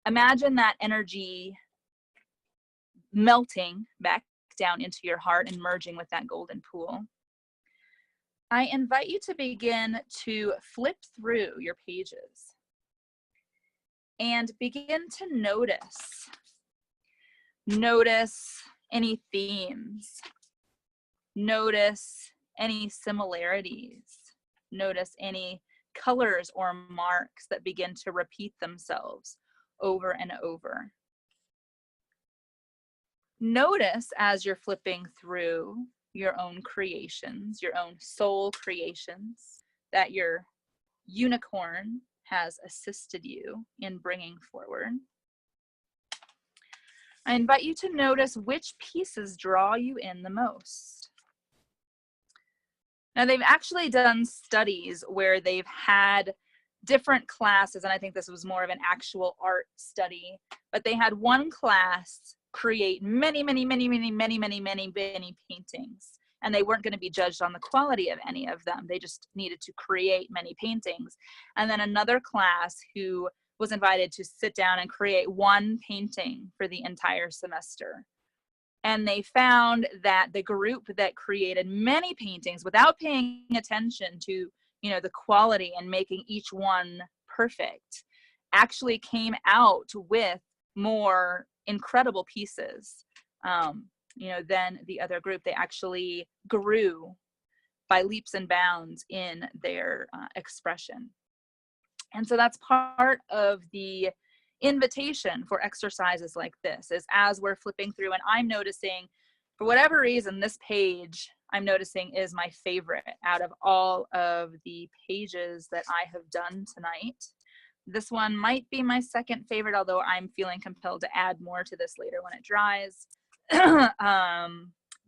imagine that energy melting back down into your heart and merging with that golden pool. I invite you to begin to flip through your pages and begin to notice any themes, notice any similarities, notice any colors or marks that begin to repeat themselves over and over. Notice as you're flipping through your own creations, your own soul creations that your unicorn has assisted you in bringing forward. I invite you to notice which pieces draw you in the most. Now, they've actually done studies where they've had different classes, and I think this was more of an actual art study, but they had one class create many paintings, and they weren't going to be judged on the quality of any of them. They just needed to create many paintings. And then another class who was invited to sit down and create one painting for the entire semester. And they found that the group that created many paintings without paying attention to, the quality and making each one perfect actually came out with more incredible pieces, than the other group. They actually grew by leaps and bounds in their expression. And so that's part of the invitation for exercises like this, is as we're flipping through and I'm noticing, for whatever reason, this page I'm noticing is my favorite out of all of the pages that I have done tonight. This one might be my second favorite, although I'm feeling compelled to add more to this later when it dries.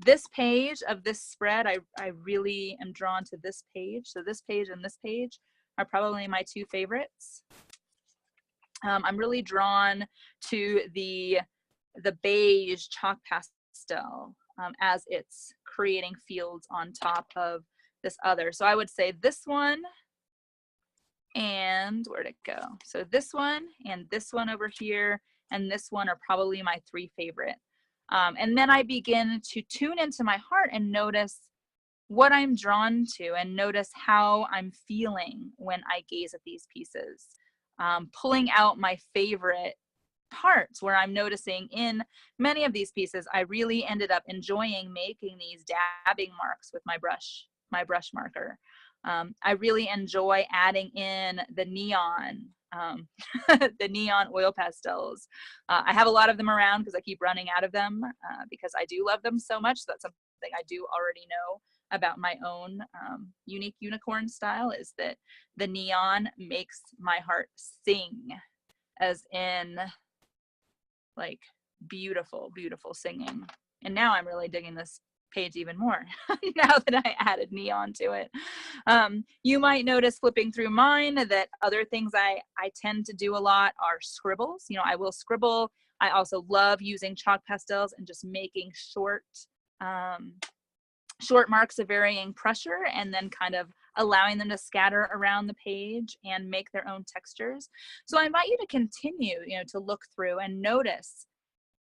This page of this spread, I really am drawn to this page. So this page and this page are probably my two favorites. I'm really drawn to the beige chalk pastel as it's creating fields on top of this other. So I would say this one, and where'd it go? So this one and this one over here and this one are probably my three favorite. And then I begin to tune into my heart and notice what I'm drawn to and notice how I'm feeling when I gaze at these pieces. Pulling out my favorite parts where I'm noticing in many of these pieces, I really ended up enjoying making these dabbing marks with my brush marker. I really enjoy adding in the neon, the neon oil pastels. I have a lot of them around because I keep running out of them because I do love them so much. So that's something I do already know about my own unique unicorn style, is that the neon makes my heart sing, as in like beautiful, beautiful singing. And now I'm really digging this page even more now that I added neon to it. You might notice flipping through mine that other things I tend to do a lot are scribbles. I will scribble. I also love using chalk pastels and just making short marks of varying pressure and then kind of allowing them to scatter around the page and make their own textures. So I invite you to continue, to look through and notice,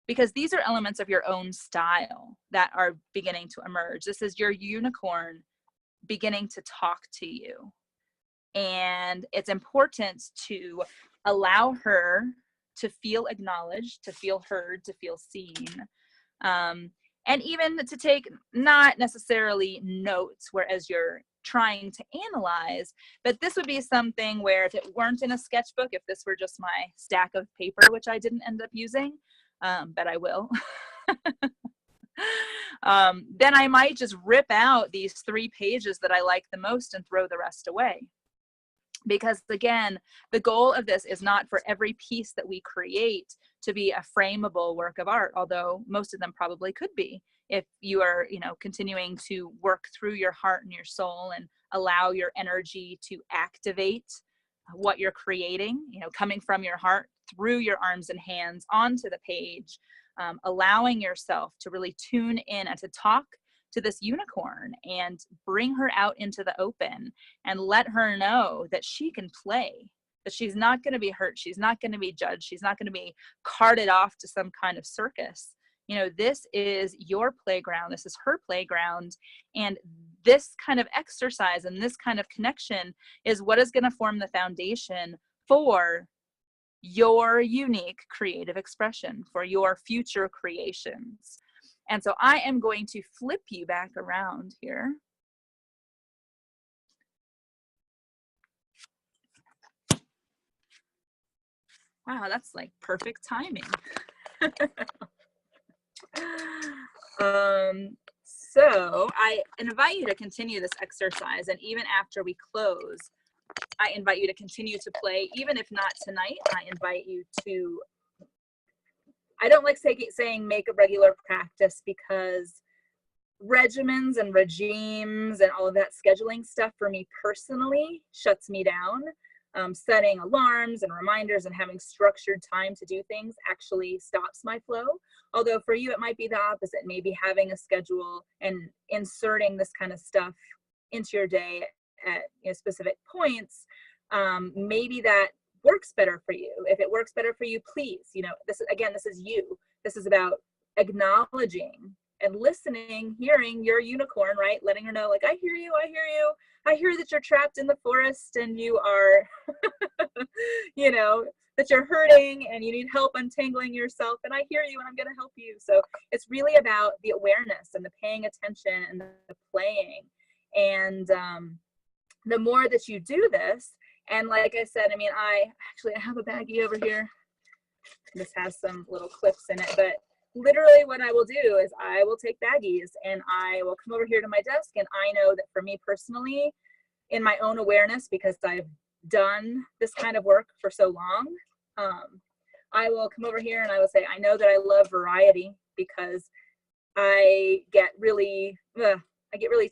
because these are elements of your own style that are beginning to emerge. This is your unicorn beginning to talk to you. And it's important to allow her to feel acknowledged, to feel heard, to feel seen. And even to take not necessarily notes, whereas you're trying to analyze, but this would be something where if it weren't in a sketchbook, if this were just my stack of paper, which I didn't end up using, but I will, then I might just rip out these 3 pages that I like the most and throw the rest away. Because again, the goal of this is not for every piece that we create to be a frameable work of art, although most of them probably could be, if you are, you know, continuing to work through your heart and your soul and allow your energy to activate what you're creating, you know, coming from your heart through your arms and hands onto the page, allowing yourself to really tune in and to talk to this unicorn and bring her out into the open and let her know that she can play, that she's not going to be hurt, she's not going to be judged, she's not going to be carted off to some kind of circus. You know, this is your playground, this is her playground, and this kind of exercise and this kind of connection is what is going to form the foundation for your unique creative expression, for your future creations. And so I am going to flip you back around here. Wow, that's like perfect timing. So I invite you to continue this exercise, and even after we close, I invite you to continue to play. Even if not tonight, I invite you to, I don't like saying make a regular practice, because regimens and regimes and all of that scheduling stuff for me personally shuts me down. Setting alarms and reminders and having structured time to do things actually stops my flow. Although for you, it might be the opposite. Maybe having a schedule and inserting this kind of stuff into your day at, you know, specific points, maybe that works better for you. If it works better for you, please, you know, this is you. This is about acknowledging and listening, hearing your unicorn, right? Letting her know, like, I hear you, I hear you. I hear that you're trapped in the forest and you are, you know, that you're hurting and you need help untangling yourself. And I hear you and I'm going to help you. So it's really about the awareness and the paying attention and the playing. And the more that you do this, and like I said, I mean, I have a baggie over here. This has some little clips in it, but literally what I will do is I will take baggies and I will come over here to my desk, and I know that for me personally, in my own awareness, because I've done this kind of work for so long, I will come over here and I will say, I know that I love variety, because I get really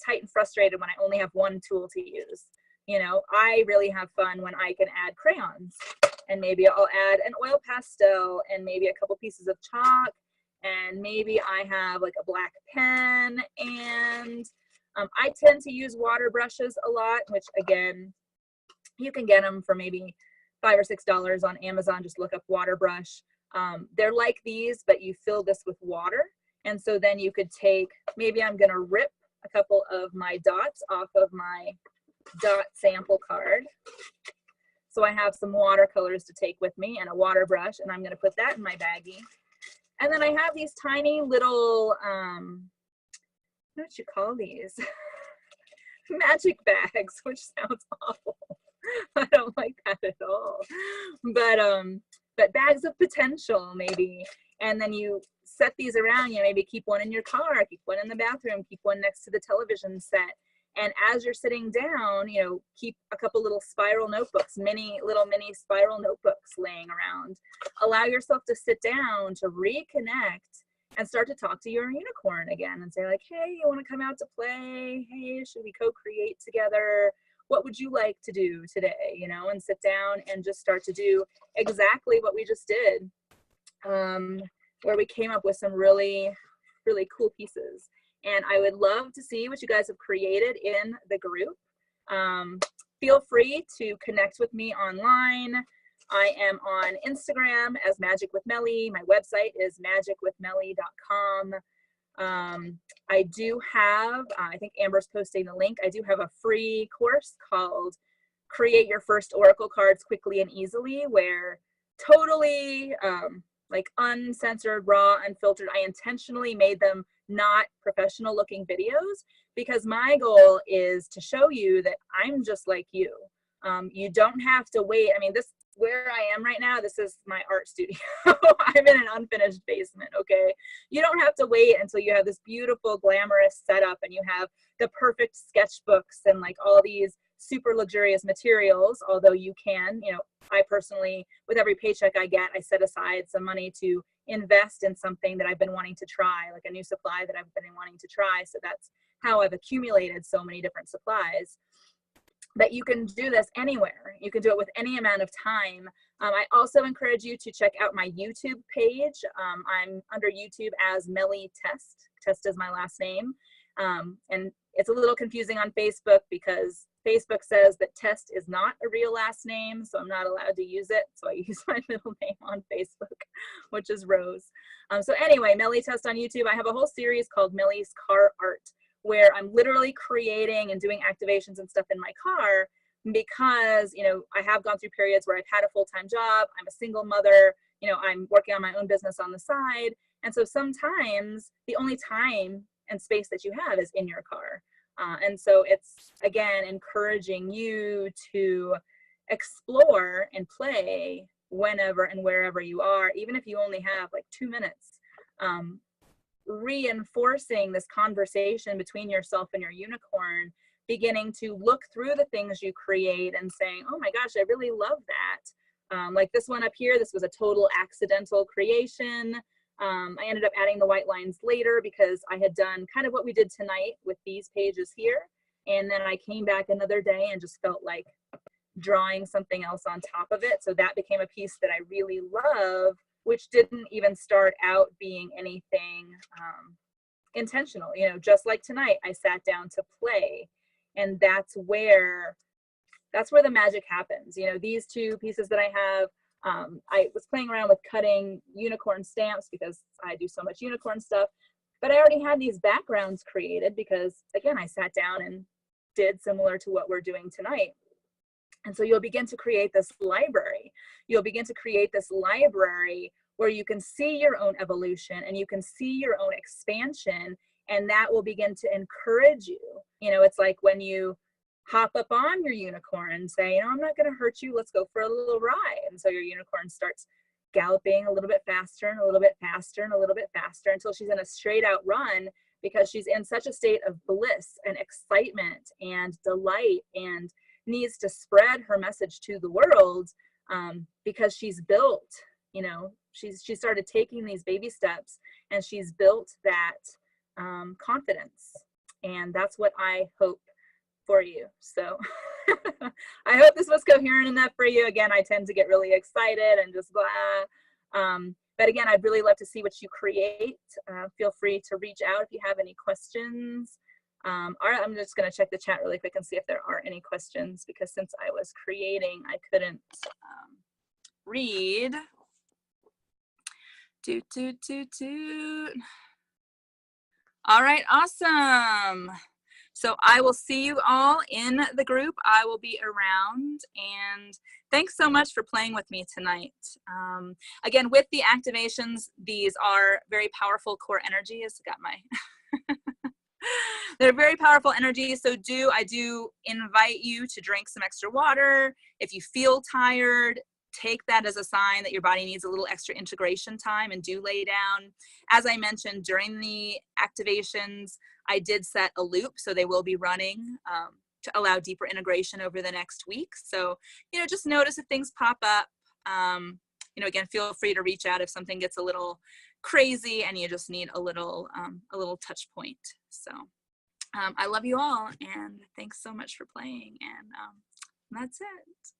tight and frustrated when I only have one tool to use. You know, I really have fun when I can add crayons, and maybe I'll add an oil pastel and maybe a couple pieces of chalk, and maybe I have like a black pen, and I tend to use water brushes a lot, which again, you can get them for maybe $5 or $6 on Amazon. Just look up water brush. They're like these, but you fill this with water. And so then you could take, maybe I'm gonna rip a couple of my dots off of my dot sample card. So I have some watercolors to take with me and a water brush, and I'm gonna put that in my baggie. And then I have these tiny little, what you call these? Magic bags, which sounds awful. I don't like that at all. But bags of potential maybe. And then you set these around, you know, maybe keep one in your car, keep one in the bathroom, keep one next to the television set. And as you're sitting down, you know, keep a couple little spiral notebooks, mini spiral notebooks laying around. Allow yourself to sit down, to reconnect, and start to talk to your unicorn again and say like, hey, you want to come out to play? Hey, should we co-create together? What would you like to do today? You know, and sit down and just start to do exactly what we just did, where we came up with some really, really cool pieces. And I would love to see what you guys have created in the group. Feel free to connect with me online. I am on Instagram as Magic with Melly. My website is magicwithmelly.com. I do have, I think Amber's posting the link. I do have a free course called Create Your First Oracle Cards Quickly and Easily, where totally like uncensored, raw, unfiltered. I intentionally made them not professional looking videos, because my goal is to show you that I'm just like you. You don't have to wait. I mean, this where I am right now, this is my art studio. I'm in an unfinished basement, okay? You don't have to wait until you have this beautiful, glamorous setup and you have the perfect sketchbooks and like all these super luxurious materials, although you can, you know, I personally, with every paycheck I get, I set aside some money to invest in something that I've been wanting to try, like a new supply that I've been wanting to try. So that's how I've accumulated so many different supplies. But you can do this anywhere. You can do it with any amount of time. I also encourage you to check out my YouTube page. I'm under YouTube as Melly Test. Test is my last name. And it's a little confusing on Facebook because Facebook says that Test is not a real last name, so I'm not allowed to use it. So I use my middle name on Facebook, which is Rose. So anyway, Melly Test on YouTube. I have a whole series called Melly's Car Art, where I'm literally creating and doing activations and stuff in my car because, you know, I have gone through periods where I've had a full-time job, I'm a single mother, you know, I'm working on my own business on the side. And so sometimes the only time and space that you have is in your car. And so it's, again, encouraging you to explore and play whenever and wherever you are, even if you only have like 2 minutes. Reinforcing this conversation between yourself and your unicorn, beginning to look through the things you create and saying, oh my gosh, I really love that. Like this one up here, this was a total accidental creation. I ended up adding the white lines later because I had done kind of what we did tonight with these pages here. And then I came back another day and just felt like drawing something else on top of it. So that became a piece that I really love, which didn't even start out being anything intentional. You know, just like tonight, I sat down to play, and that's where the magic happens. You know, these two pieces that I have, I was playing around with cutting unicorn stamps because I do so much unicorn stuff, but I already had these backgrounds created because, again, I sat down and did similar to what we're doing tonight. And so you'll begin to create this library. You'll begin to create this library where you can see your own evolution and you can see your own expansion, and that will begin to encourage you. You know, it's like when you hop up on your unicorn and say, you know, I'm not going to hurt you. Let's go for a little ride. And so your unicorn starts galloping a little bit faster and a little bit faster and a little bit faster until she's in a straight out run because she's in such a state of bliss and excitement and delight and needs to spread her message to the world, because she's built, you know, she started taking these baby steps and she's built that confidence. And that's what I hope for you. So I hope this was coherent enough for you. Again, I tend to get really excited and just blah. But again, I'd really love to see what you create. Feel free to reach out if you have any questions. I'm just going to check the chat really quick and see if there are any questions, because since I was creating, I couldn't read. Toot, toot, toot, toot. All right, awesome. So I will see you all in the group. I will be around, and thanks so much for playing with me tonight. Again, with the activations, these are very powerful core energies. Got my they're very powerful energies. So I do invite you to drink some extra water. If you feel tired, take that as a sign that your body needs a little extra integration time, and do lay down. As I mentioned during the activations, I did set a loop, so they will be running to allow deeper integration over the next week. So, you know, just notice if things pop up. You know, again, feel free to reach out if something gets a little crazy and you just need a little touch point. So I love you all, and thanks so much for playing, and that's it.